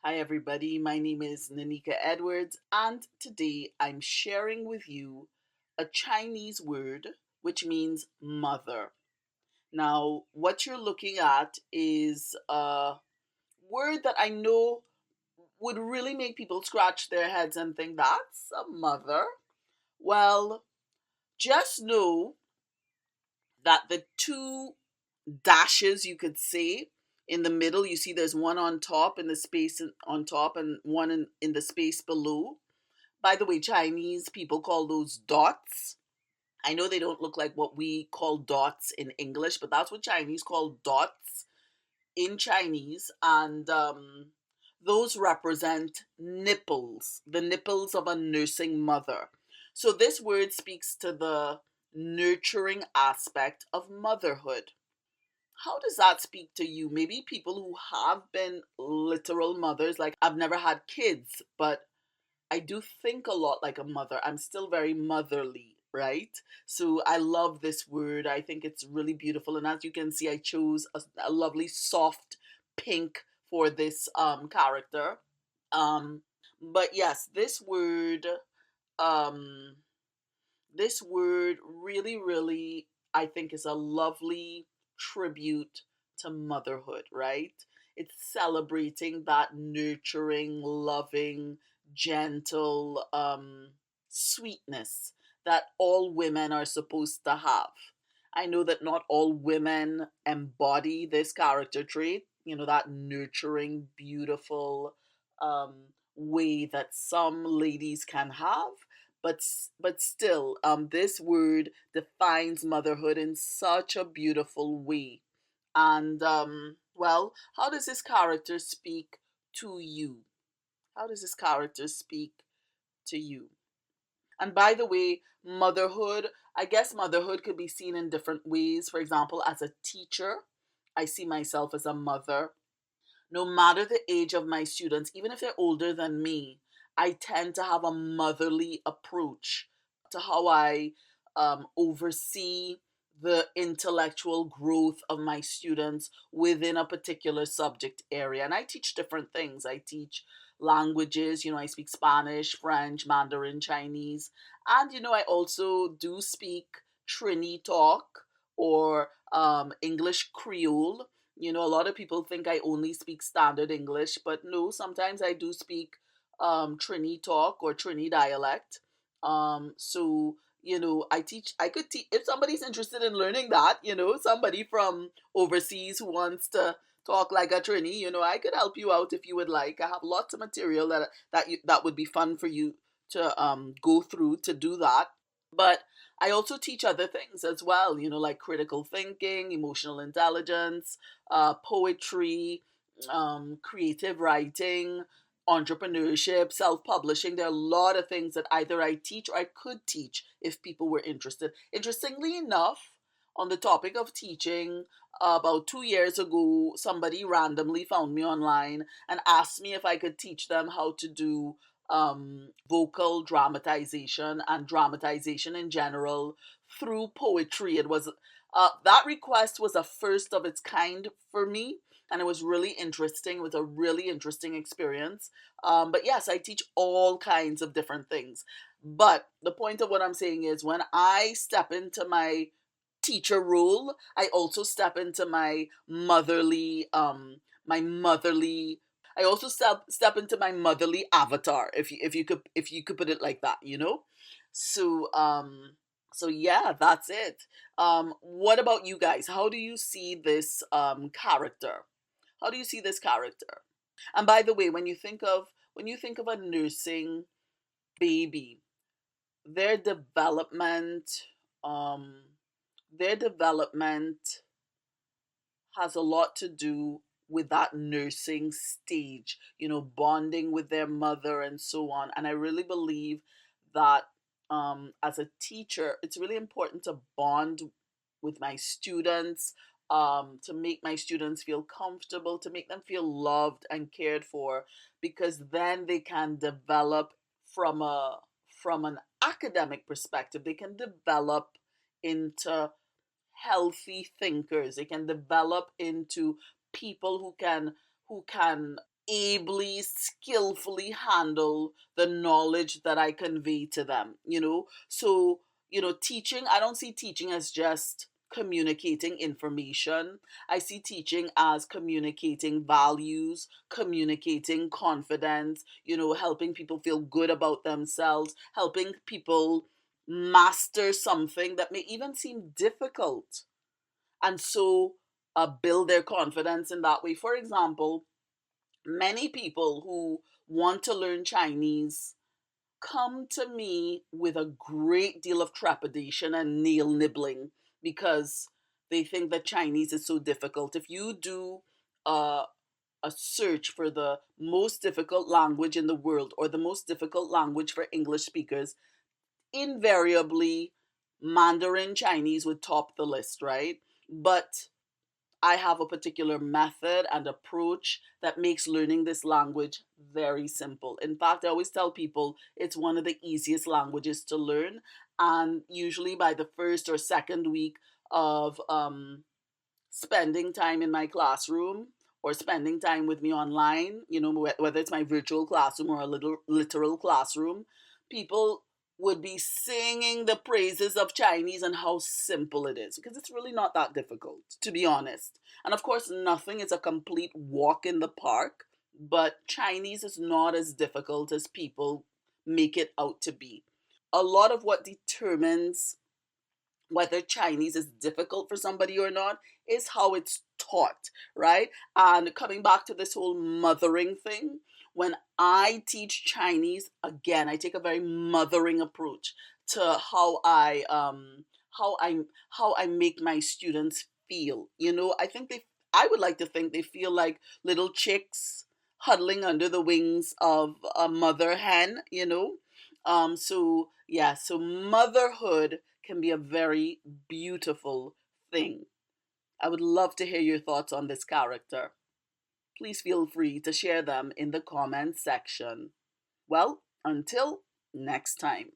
Hi, everybody. My name is Nanika Edwards, and today I'm sharing with you a Chinese word which means mother. Now, what you're looking at is a word that I know would really make people scratch their heads and think that's a mother. Well, just know that the two dashes you could say in the middle, you see there's one on top in the space on top and one in the space below. By the way, Chinese people call those dots. I know they don't look like what we call dots in English, but that's what Chinese call dots in Chinese. And those represent nipples, the nipples of a nursing mother. So this word speaks to the nurturing aspect of motherhood. How does that speak to you? Maybe people who have been literal mothers, like I've never had kids, but I do think a lot like a mother. I'm still very motherly, right? So I love this word. I think it's really beautiful. And as you can see, I chose a lovely soft pink for this character. Um, but yes, um, this word really, I think, is a lovely tribute to motherhood, right? It's celebrating that nurturing, loving, gentle sweetness that all women are supposed to have. I know that not all women embody this character trait, that nurturing, beautiful um, way that some ladies can have, but still, this word defines motherhood in such a beautiful way. And well, how does this character speak to you? How does this character speak to you? And by the way, motherhood, I guess motherhood could be seen in different ways. For example, as a teacher, I see myself as a mother. No matter the age of my students, even if they're older than me, I tend to have a motherly approach to how I oversee the intellectual growth of my students within a particular subject area. And I teach different things. I teach languages, I speak Spanish, French, Mandarin, Chinese. And, I also do speak Trini talk or English Creole. A lot of people think I only speak standard English, but no, sometimes I do speak Trini talk or Trini dialect. So, I could teach, if somebody's interested in learning that, somebody from overseas who wants to talk like a Trini, I could help you out if you would like. I have lots of material that would be fun for you to go through to do that. But I also teach other things as well, like critical thinking, emotional intelligence, poetry, creative writing, entrepreneurship, self publishing. There are a lot of things that either I teach or I could teach if people were interested. Interestingly enough, on the topic of teaching, about 2 years ago, somebody randomly found me online and asked me if I could teach them how to do vocal dramatization and dramatization in general through poetry. It was that request was a first of its kind for me, and it was really interesting. It was a really interesting experience. But yes, I teach all kinds of different things. But the point of what I'm saying is, when I step into my teacher role, I also step into my motherly I also step into my motherly avatar, if you could put it like that, So so yeah, that's it. What about you guys? How do you see this character? How do you see this character? And by the way, when you think of a nursing baby, their development um their development has a lot to do with that nursing stage, bonding with their mother and so on. And I really believe that as a teacher, it's really important to bond with my students, to make my students feel comfortable, to make them feel loved and cared for, because then they can develop from an academic perspective. They can develop into healthy thinkers. They can develop into people who can ably, skillfully handle the knowledge that I convey to them, So, teaching, I don't see teaching as just communicating information. I see teaching as communicating values, communicating confidence, helping people feel good about themselves, helping people master something that may even seem difficult. And so build their confidence in that way. For example, many people who want to learn Chinese come to me with a great deal of trepidation and nail nibbling because they think that Chinese is so difficult. If you do a, a search for the most difficult language in the world or the most difficult language for English speakers, invariably Mandarin Chinese would top the list, right? But I have a particular method and approach that makes learning this language very simple. In fact, I always tell people it's one of the easiest languages to learn. And usually by the first or second week of spending time in my classroom or spending time with me online, whether it's my virtual classroom or a little literal classroom, people would be singing the praises of Chinese and how simple it is because it's really not that difficult, to be honest. And of course, nothing is a complete walk in the park, but Chinese is not as difficult as people make it out to be. A lot of what determines whether Chinese is difficult for somebody or not is how it's taught, right? And coming back to this whole mothering thing, when I teach Chinese, again, I take a very mothering approach to how I how I make my students feel. I would like to think they feel like little chicks huddling under the wings of a mother hen. So yeah, so motherhood can be a very beautiful thing. I would love to hear your thoughts on this character. Please feel free to share them in the comments section. Well, until next time.